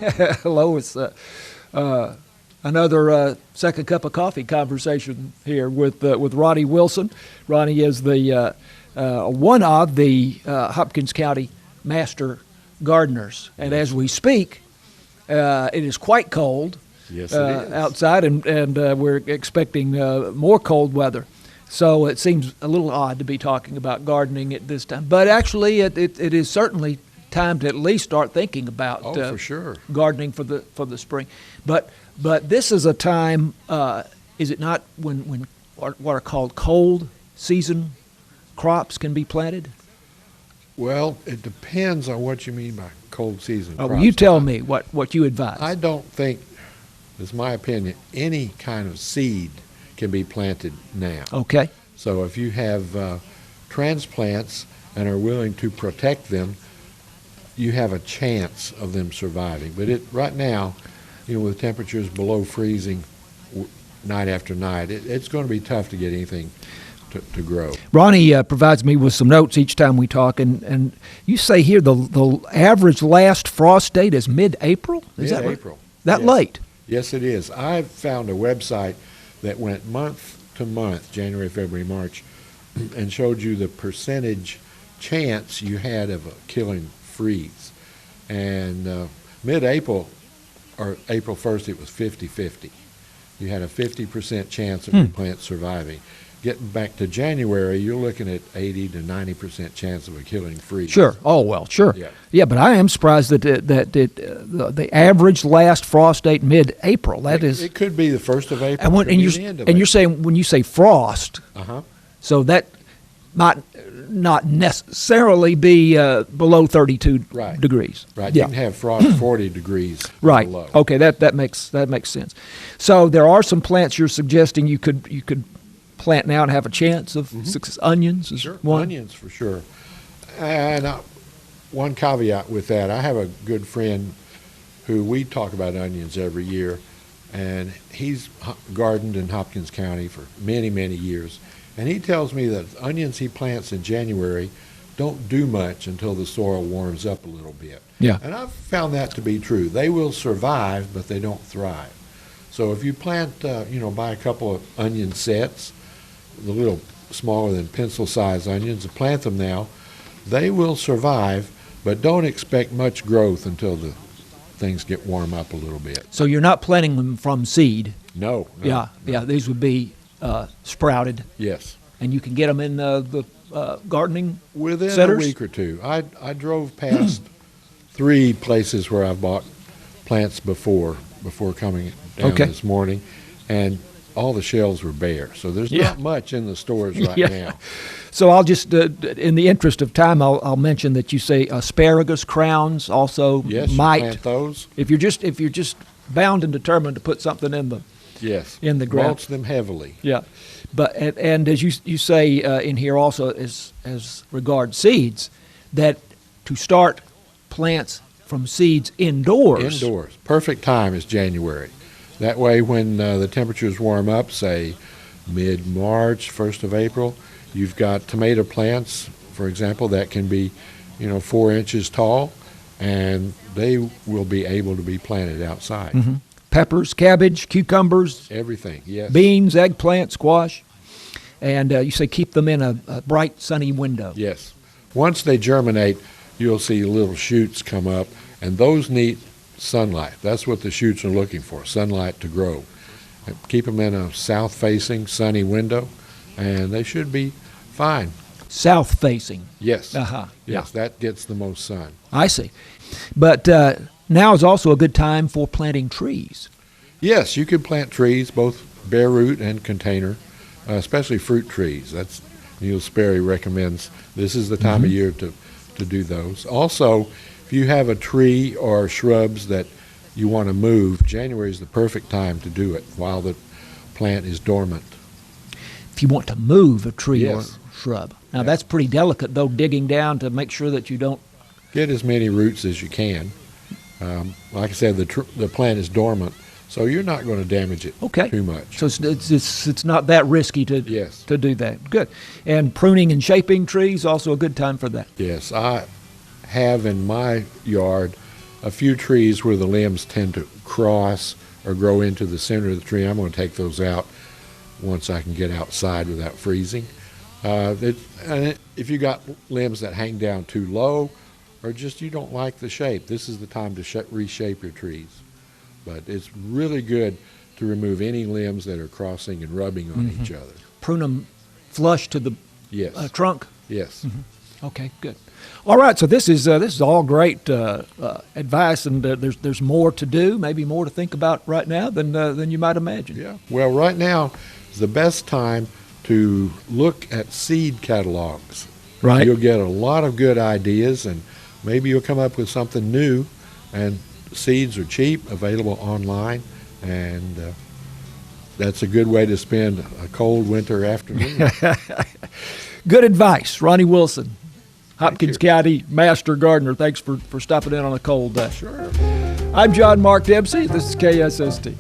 Hello, it's another second cup of coffee conversation here with Ronnie Wilson. Ronnie is the one of the Hopkins County Master Gardeners, and as we speak, it is quite cold. Yes, it is. Outside, and we're expecting more cold weather. So it seems a little odd to be talking about gardening at this time, but actually, it is certainly time to at least start thinking about for sure. gardening for the spring. But this is a time, is it not, when what are called cold season crops can be planted? Well, it depends on what you mean by cold season crops. Well, you tell me what you advise. I don't think, it's my opinion, any kind of seed can be planted now. Okay. So if you have transplants and are willing to protect them, you have a chance of them surviving. But right now, with temperatures below freezing night after night, it's going to be tough to get anything to grow. Ronnie provides me with some notes each time we talk, and you say here the average last frost date is mid-April? Is that right? Mid-April. That yes. late? Yes, it is. I found a website that went month to month, January, February, March, and showed you the percentage chance you had of a killing freeze. And mid-April, or April 1st, it was 50-50. You had a 50% chance of your plant surviving. Getting back to January, you're looking at 80 to 90% chance of a killing freeze. Sure. Oh, well, sure. Yeah. Yeah, but I am surprised that the average last frost date mid-April. It could be the 1st of April. And you're saying when you say frost, so that might not necessarily be below 32 degrees. Right. Yeah. You can have frost 40 degrees right. below. Okay, that makes sense. So there are some plants you're suggesting you could plant now and have a chance of success. Onions is one. Onions for sure. And one caveat with that, I have a good friend who we talk about onions every year, and he's gardened in Hopkins County for many, many years. And he tells me that onions he plants in January don't do much until the soil warms up a little bit. Yeah. And I've found that to be true. They will survive, but they don't thrive. So if you plant, buy a couple of onion sets, the little smaller than pencil-sized onions, and plant them now, they will survive, but don't expect much growth until the things get warm up a little bit. So you're not planting them from seed. No. Yeah. These would be sprouted. Yes. And you can get them in the gardening within centers? a week or two. I drove past 3 places where I've bought plants before coming down this morning, and all the shelves were bare. So there's not much in the stores right now. So I'll just, in the interest of time, I'll mention that you say asparagus crowns also might plant those. If you're just bound and determined to put something in the in the ground. Mulch them heavily. Yeah, but and as you say in here also as regards seeds, that to start plants from seeds indoors. Indoors, perfect time is January. That way, when the temperatures warm up, say mid-March, 1st of April, you've got tomato plants, for example, that can be, 4 inches tall, and they will be able to be planted outside. Mm-hmm. Peppers, cabbage, cucumbers. Everything, yes. Beans, eggplant, squash. And you say keep them in a bright, sunny window. Yes. Once they germinate, you'll see little shoots come up, and those need sunlight. That's what the shoots are looking for, sunlight to grow. And keep them in a south-facing, sunny window, and they should be fine. South-facing? Yes. Yes, that gets the most sun. I see. But now is also a good time for planting trees. Yes, you can plant trees, both bare root and container, especially fruit trees. That's Neil Sperry recommends. This is the time of year to do those. Also, if you have a tree or shrubs that you want to move, January is the perfect time to do it while the plant is dormant. If you want to move a tree or Yes. shrub. Now that's pretty delicate, though, digging down to make sure that you don't... Get as many roots as you can. Like I said, the plant is dormant, so you're not going to damage it too much. So it's not that risky to do that. Good. And pruning and shaping trees, also a good time for that. Yes, I have in my yard a few trees where the limbs tend to cross or grow into the center of the tree. I'm going to take those out once I can get outside without freezing. If you got limbs that hang down too low, or just you don't like the shape, this is the time to reshape your trees. But it's really good to remove any limbs that are crossing and rubbing on each other. Prune them flush to the Yes. trunk? Yes. Okay, good. All right, so this is all great advice, and there's more to do, maybe more to think about right now than you might imagine. Yeah. Well, right now is the best time to look at seed catalogs. Right. You'll get a lot of good ideas, and maybe you'll come up with something new. And seeds are cheap, available online, and that's a good way to spend a cold winter afternoon. Good advice, Ronnie Wilson, Hopkins you. County Master Gardener. Thanks for stopping in on a cold day. Sure. I'm John Mark Dempsey. This is KSST.